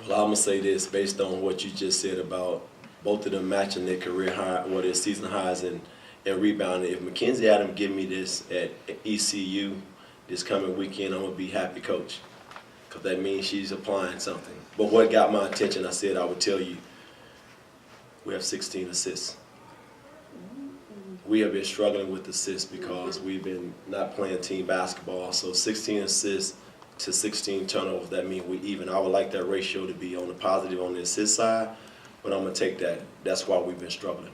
Well, I'm gonna say this based on what you just said about both of them matching their career high, or their season highs and rebounding. If McKenzie had them give me this at ECU this coming weekend, I'm gonna be happy, coach, because that means she's applying something. But what got my attention, I said I would tell you, we have 16 assists. We have been struggling with assists because we've been not playing team basketball. So 16 assists to 16 turnovers, that means we even. I would like that ratio to be on the positive on the assist side, but I'm going to take that. That's why we've been struggling.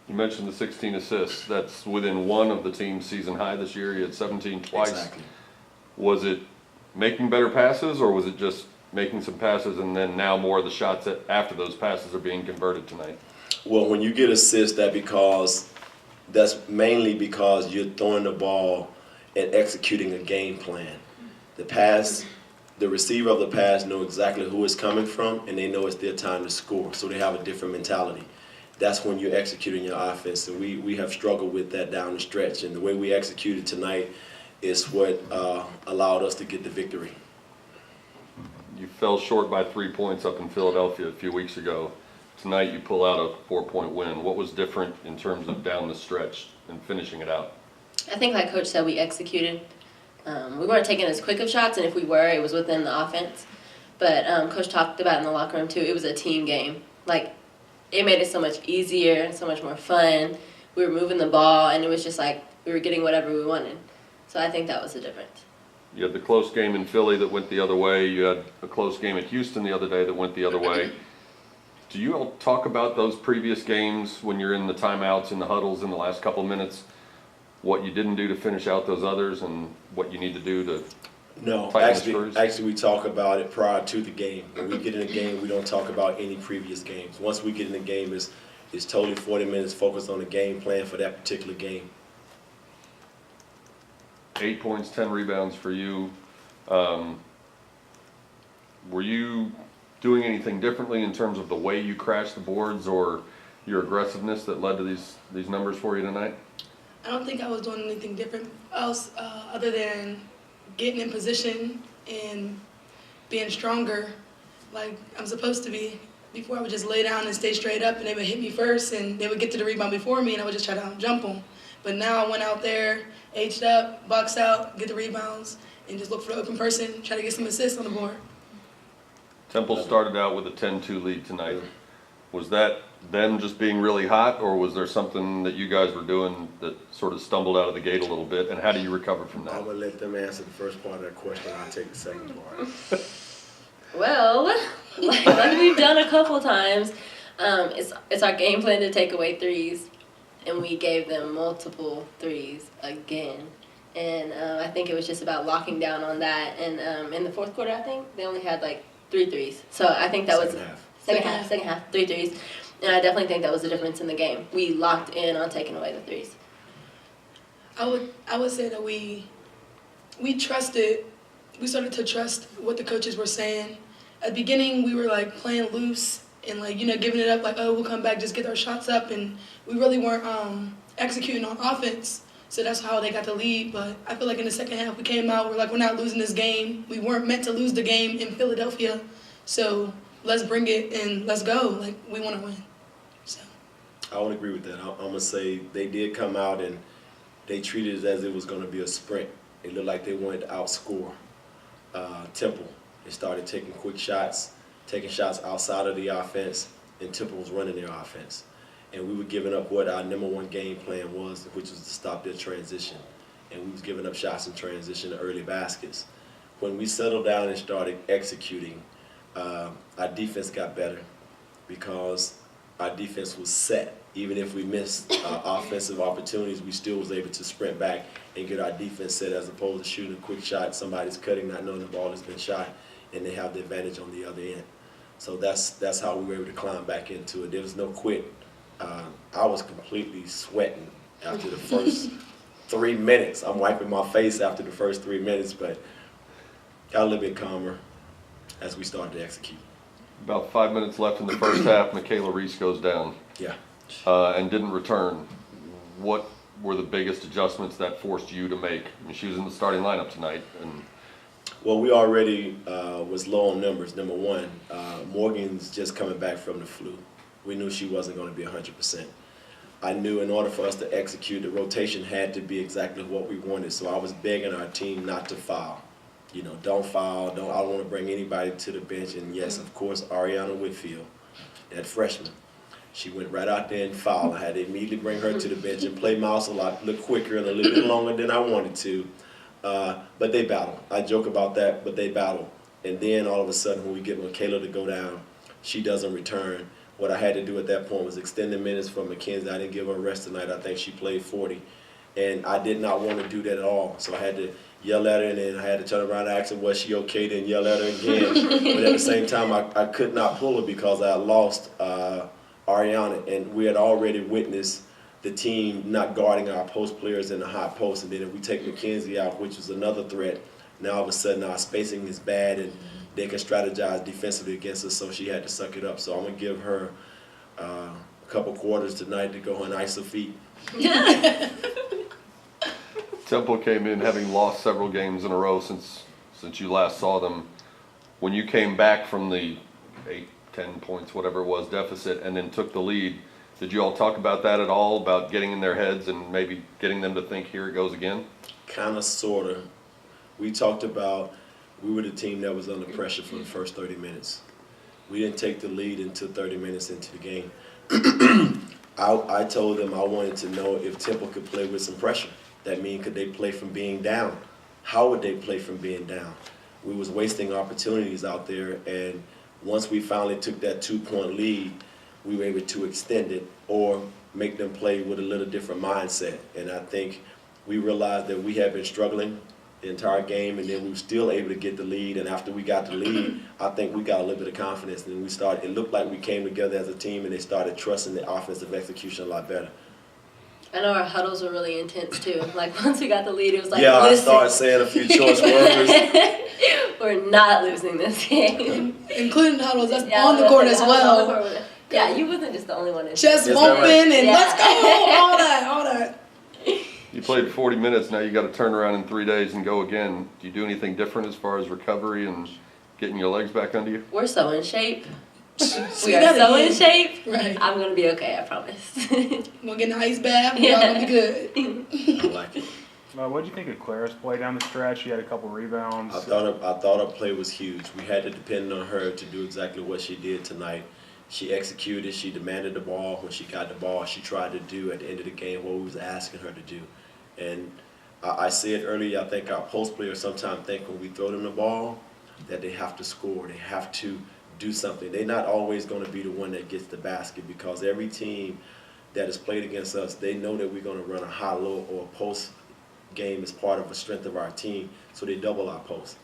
You mentioned the 16 assists. That's within one of the team's season high this year. You had 17 twice. Exactly. Was it making better passes, or was it just making some passes and then now more of the shots after those passes are being converted tonight? Well, when you get assists, that's mainly because you're throwing the ball and executing a game plan. The receiver of the pass know exactly who it's coming from, and they know it's their time to score, so they have a different mentality. That's when you're executing your offense, and we have struggled with that down the stretch, and the way we executed tonight is what allowed us to get the victory. You fell short by 3 points up in Philadelphia a few weeks ago. Tonight you pull out a 4-point win. What was different in terms of down the stretch and finishing it out? I think, like Coach said, we executed. We weren't taking as quick of shots, and if we were, it was within the offense. But Coach talked about in the locker room, too, it was a team game. Like, it made it so much easier, so much more fun. We were moving the ball, and it was just like we were getting whatever we wanted. So I think that was the difference. You had the close game in Philly that went the other way. You had a close game at Houston the other day that went the other way. Do you all talk about those previous games when you're in the timeouts, in the huddles in the last couple of minutes, what you didn't do to finish out those others and what you need to do to No, actually we talk about it prior to the game. When we get in the game, we don't talk about any previous games. Once we get in the game, it's totally 40 minutes focused on the game plan for that particular game. 8 points, 10 rebounds for you. Were you doing anything differently in terms of the way you crashed the boards or your aggressiveness that led to these numbers for you tonight? I don't think I was doing anything different else other than getting in position and being stronger like I'm supposed to be. Before I would just lay down and stay straight up, and they would hit me first, and they would get to the rebound before me, and I would just try to jump them. But now I went out there, aged up, box out, get the rebounds, and just look for the open person, try to get some assists on the board. Temple started out with a 10-2 lead tonight. Was that them just being really hot, or was there something that you guys were doing that sort of stumbled out of the gate a little bit, and how do you recover from that? I'm going to let them answer the first part of that question. I'll take the second part. Well, like we've done a couple times, it's our game plan to take away threes, and we gave them multiple threes again. And I think it was just about locking down on that. And in the fourth quarter, I think, they only had like 3 threes. So I think that was second half, 3 threes. And I definitely think that was the difference in the game. We locked in on taking away the threes. I would say that we trusted. We started to trust what the coaches were saying. At the beginning, we were like playing loose and like, giving it up like, oh, we'll come back, just get our shots up. And we really weren't executing on offense. So that's how they got the lead. But I feel like in the second half, we came out, we're like, we're not losing this game. We weren't meant to lose the game in Philadelphia. So let's bring it and let's go. Like, we want to win. So I would agree with that. I'm going to say they did come out and they treated it as it was going to be a sprint. It looked like they wanted to outscore Temple. They started taking quick shots, taking shots outside of the offense, and Temple was running their offense. And we were giving up what our number one game plan was, which was to stop their transition. And we was giving up shots in transition to early baskets. When we settled down and started executing, our defense got better because our defense was set. Even if we missed offensive opportunities, we still was able to sprint back and get our defense set as opposed to shooting a quick shot. Somebody's cutting, not knowing the ball has been shot, and they have the advantage on the other end. So that's how we were able to climb back into it. There was no quit. I was completely sweating after the first 3 minutes. I'm wiping my face after the first 3 minutes, but got a little bit calmer as we started to execute. About 5 minutes left in the first half, Michaela Reese goes down. Yeah. And didn't return. What were the biggest adjustments that forced you to make? I mean, she was in the starting lineup tonight. And well, we already was low on numbers. Number one, Morgan's just coming back from the flu. We knew she wasn't going to be 100%. I knew in order for us to execute, the rotation had to be exactly what we wanted. So I was begging our team not to foul. You know, don't foul. I don't want to bring anybody to the bench. And yes, of course, Ariana Whitfield, that freshman, she went right out there and fouled. I had to immediately bring her to the bench and play mouse a little quicker and a little bit longer than I wanted to. But they battled. I joke about that, but they battled. And then all of a sudden, when we get Michaela to go down, she doesn't return. What I had to do at that point was extend the minutes from McKenzie. I didn't give her a rest tonight. I think she played 40. And I did not want to do that at all. So I had to yell at her, and then I had to turn around and ask her, was she okay, then yell at her again. But at the same time, I could not pull her because I lost Ariana. And we had already witnessed the team not guarding our post players in the high post. And then if we take McKenzie out, which was another threat, now all of a sudden our spacing is bad and they can strategize defensively against us, so she had to suck it up. So I'm going to give her a couple quarters tonight to go and ice her feet. Temple came in having lost several games in a row since you last saw them. When you came back from the 8, 10 points, whatever it was, deficit, and then took the lead, did you all talk about that at all, about getting in their heads and maybe getting them to think, here it goes again? Kind of, sort of. We talked about we were the team that was under pressure for the first 30 minutes. We didn't take the lead until 30 minutes into the game. I told them I wanted to know if Temple could play with some pressure. That means could they play from being down? How would they play from being down? We was wasting opportunities out there, and once we finally took that 2-point lead, we were able to extend it or make them play with a little different mindset. And I think we realized that we had been struggling the entire game, and then we were still able to get the lead. And after we got the lead, I think we got a little bit of confidence, and we started. It looked like we came together as a team, and they started trusting the offensive execution a lot better. I know our huddles were really intense too. Like once we got the lead, it was like, yeah, listen. I started saying a few choice words. We're not losing this game. Including huddles, that's on the court as well. Yeah, you wasn't just the only one. Chest bumping and let's go, all that. You played 40 minutes, now you got to turn around in 3 days and go again. Do you do anything different as far as recovery and getting your legs back under you? We're so in shape. See we are that so again. in shape. Right. I'm going to be okay, I promise. We'll get an ice bath, we're all going to be good. I like it. What did you think of Claire's play down the stretch? She had a couple rebounds. I thought her play was huge. We had to depend on her to do exactly what she did tonight. She executed. She demanded the ball. When she got the ball, she tried to do at the end of the game what we was asking her to do. And I said earlier, I think our post players sometimes think when we throw them the ball that they have to score. They have to do something. They're not always going to be the one that gets the basket, because every team that has played against us, they know that we're going to run a high-low or a post game as part of the strength of our team, so they double our post.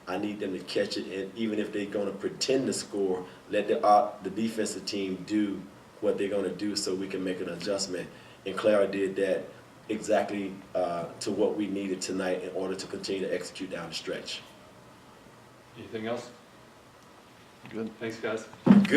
I need them to catch it, and even if they're going to pretend to score, let the defensive team do what they're going to do so we can make an adjustment. And Clara did that exactly to what we needed tonight in order to continue to execute down the stretch. Anything else? Good. Thanks, guys. Good.